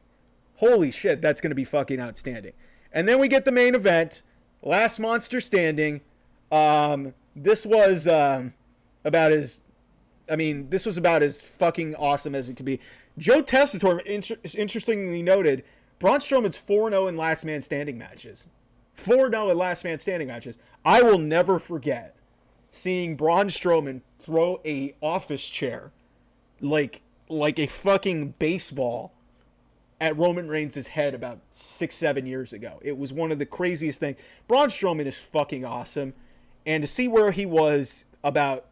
Holy shit, that's going to be fucking outstanding. And then we get the main event, Last Monster Standing. This was about as fucking awesome as it could be. Joe Tessitore, interestingly noted, Braun Strowman's 4-0 in Last Man Standing matches. 4-0 in Last Man Standing matches. I will never forget seeing Braun Strowman throw a office chair like a fucking baseball at Roman Reigns' head about 6-7 years ago. It was one of the craziest things. Braun Strowman is fucking awesome. And to see where he was about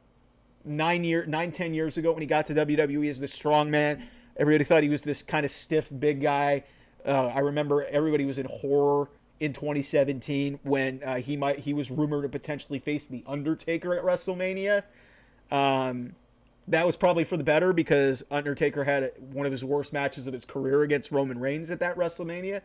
10 years ago when he got to WWE as the strong man, everybody thought he was this kind of stiff big guy. I remember everybody was in horror in 2017 when he was rumored to potentially face The Undertaker at WrestleMania. That was probably for the better, because Undertaker had one of his worst matches of his career against Roman Reigns at that WrestleMania.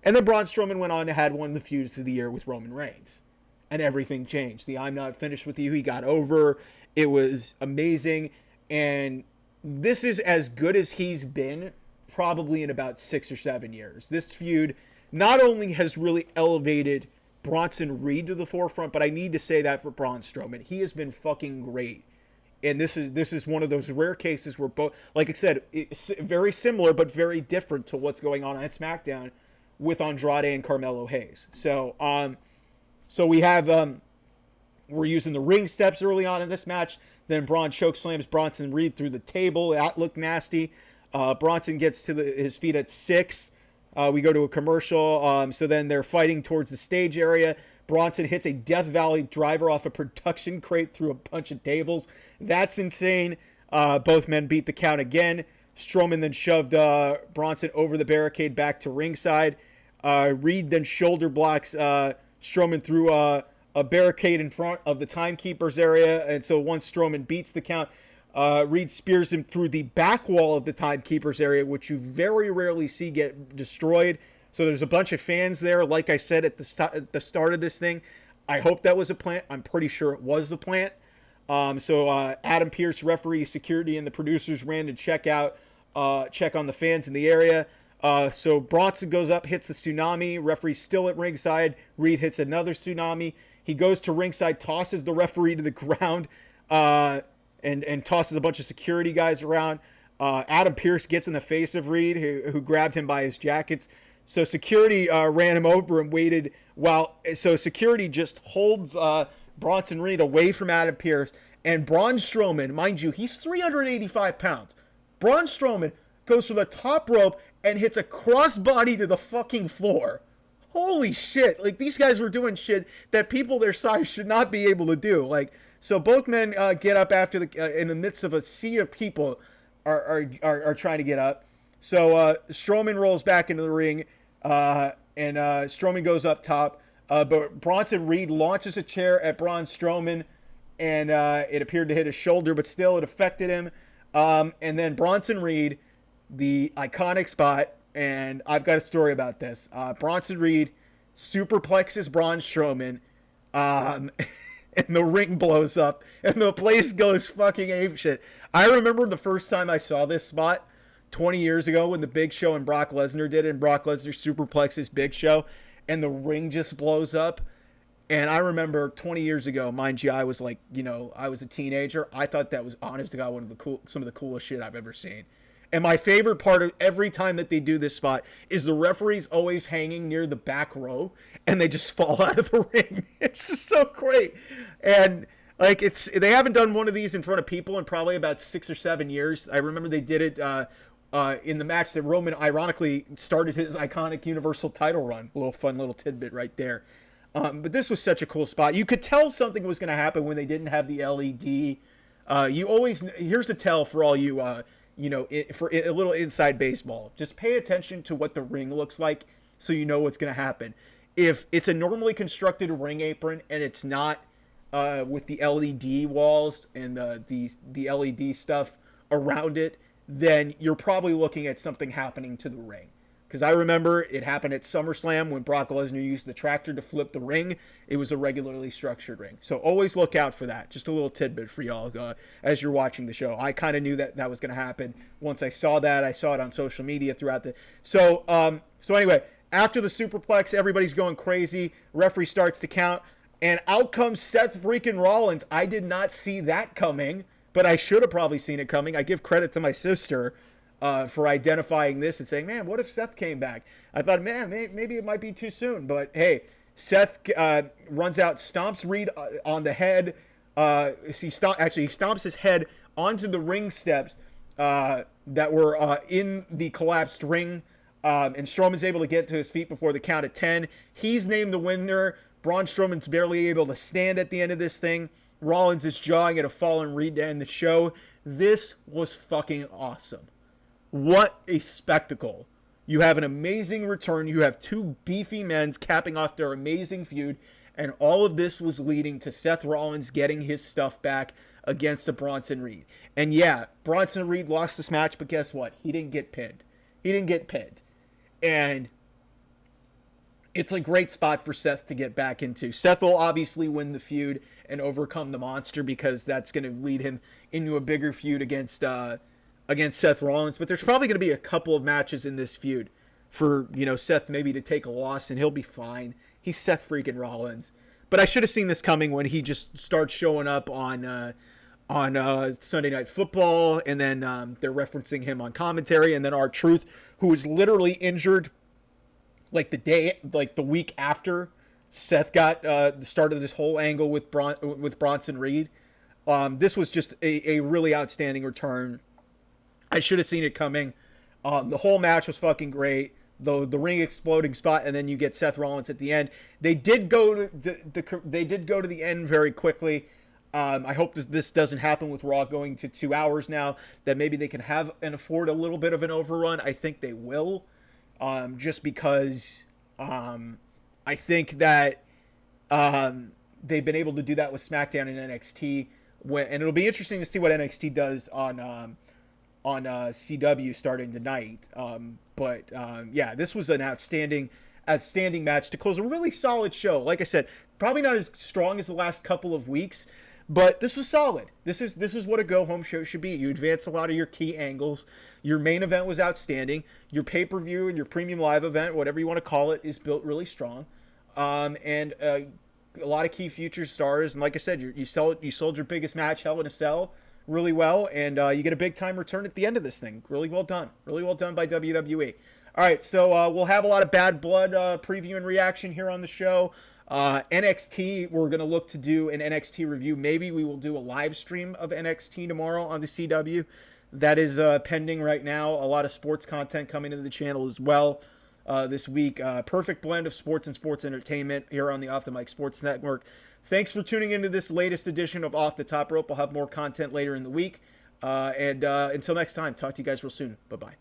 And then Braun Strowman went on to had one of the feuds of the year with Roman Reigns. And everything changed. The I'm not finished with you, he got over. It was amazing. And this is as good as he's been probably in about 6 or 7 years. This feud not only has really elevated Bronson Reed to the forefront, but I need to say that for Braun Strowman. He has been fucking great. And this is one of those rare cases where both, like I said, it's very similar but very different to what's going on SmackDown with Andrade and Carmelo Hayes. So we have we're using the ring steps early on in this match. Then Braun chokeslams Bronson Reed through the table. That looked nasty. Bronson gets to his feet at 6. We go to a commercial. So then they're fighting towards the stage area. Bronson hits a Death Valley driver off a production crate through a bunch of tables. That's insane. Both men beat the count again. Strowman then shoved Bronson over the barricade back to ringside. Reed then shoulder blocks Strowman through a barricade in front of the timekeeper's area. And so once Strowman beats the count, Reed spears him through the back wall of the timekeeper's area, which you very rarely see get destroyed. So there's a bunch of fans there. Like I said at the start of this thing, I hope that was a plant. I'm pretty sure it was a plant. So Adam Pearce, referee, security, and the producers ran to check out check on the fans in the area. So Bronson goes up, hits the tsunami. Referee's still at ringside. Reed hits another tsunami. He goes to ringside, tosses the referee to the ground, and tosses a bunch of security guys around. Adam Pearce gets in the face of Reed, who grabbed him by his jackets. So security ran him over and waited so security just holds Bronson Reed away from Adam Pearce. And Braun Strowman, mind you, he's 385 pounds. Braun Strowman goes from the top rope and hits a crossbody to the fucking floor. Holy shit. Like, these guys were doing shit that people their size should not be able to do. Like, so both men get up after in the midst of a sea of people are trying to get up. So Strowman rolls back into the ring, and Strowman goes up top. But Bronson Reed launches a chair at Braun Strowman, and it appeared to hit his shoulder, but still it affected him. And then Bronson Reed, the iconic spot, and I've got a story about this. Bronson Reed superplexes Braun Strowman, and the ring blows up, and the place goes fucking apeshit. I remember the first time I saw this spot 20 years ago when the Big Show and Brock Lesnar did it, and Brock Lesnar superplexes Big Show, and the ring just blows up. And I remember 20 years ago, mind you, I was like, I was a teenager. I thought that was, honest to God, some of the coolest shit I've ever seen. And my favorite part of every time that they do this spot is the referee's always hanging near the back row, and they just fall out of the ring. It's just so great. And like, they haven't done one of these in front of people in probably about 6 or 7 years. I remember they did it in the match that Roman ironically started his iconic Universal title run. A little fun little tidbit right there. But this was such a cool spot. You could tell something was going to happen when they didn't have the LED. Here's the tell for all you, for a little inside baseball. Just pay attention to what the ring looks like so you know what's going to happen. If it's a normally constructed ring apron and it's not with the LED walls and the LED stuff around it, then you're probably looking at something happening to the ring. Because I remember it happened at SummerSlam when Brock Lesnar used the tractor to flip the ring. It was a regularly structured ring. So always look out for that. Just a little tidbit for y'all as you're watching the show. I kind of knew that was going to happen. Once I saw that, I saw it on social media throughout the... So anyway, after the superplex, everybody's going crazy. Referee starts to count. And out comes Seth freaking Rollins. I did not see that coming, but I should have probably seen it coming. I give credit to my sister for identifying this and saying, man, what if Seth came back? I thought, man, maybe it might be too soon. But, hey, Seth runs out, stomps Reed on the head. He stomps his head onto the ring steps that were in the collapsed ring. And Strowman's able to get to his feet before the count of 10. He's named the winner. Braun Strowman's barely able to stand at the end of this thing. Rollins is jawing at a fallen Reed to end the show. This was fucking awesome. What a spectacle. You have an amazing return. You have two beefy men capping off their amazing feud. And all of this was leading to Seth Rollins getting his stuff back against a Bronson Reed. And yeah, Bronson Reed lost this match, but guess what? He didn't get pinned. And it's a great spot for Seth to get back into. Seth will obviously win the feud and overcome the monster because that's going to lead him into a bigger feud against Seth Rollins. But there's probably going to be a couple of matches in this feud for, Seth maybe to take a loss, and he'll be fine. He's Seth freaking Rollins. But I should have seen this coming when he just starts showing up on Sunday Night Football, and then they're referencing him on commentary, and then R-Truth, who was literally injured the week after Seth got the start of this whole angle with Bronson Reed. This was just a really outstanding return. I should have seen it coming. The whole match was fucking great. The ring exploding spot, and then you get Seth Rollins at the end. They did go to the end very quickly. I hope this doesn't happen with Raw going to 2 hours now, that maybe they can have and afford a little bit of an overrun. I think they will, just because I think that they've been able to do that with SmackDown and NXT, and it'll be interesting to see what NXT does on CW starting tonight. But this was an outstanding match to close a really solid show. Like I said, probably not as strong as the last couple of weeks, But this was solid. This is what a go home show should be. You advance a lot of your key angles. Your main event was outstanding. Your pay per view and your premium live event, whatever you want to call it, is built really strong. And a lot of key future stars. And like I said, you sold your biggest match, Hell in a Cell, really well, and you get a big time return at the end of this thing. Really well done. Really well done by WWE. All right, so we'll have a lot of Bad Blood preview and reaction here on the show. NXT, we're going to look to do an NXT review. Maybe we will do a live stream of NXT tomorrow on the CW. That is pending right now. A lot of sports content coming to the channel as well this week. Perfect blend of sports and sports entertainment here on the Off the Mic Sports Network. Thanks for tuning into this latest edition of Off the Top Rope. I'll have more content later in the week. And until next time, talk to you guys real soon. Bye-bye.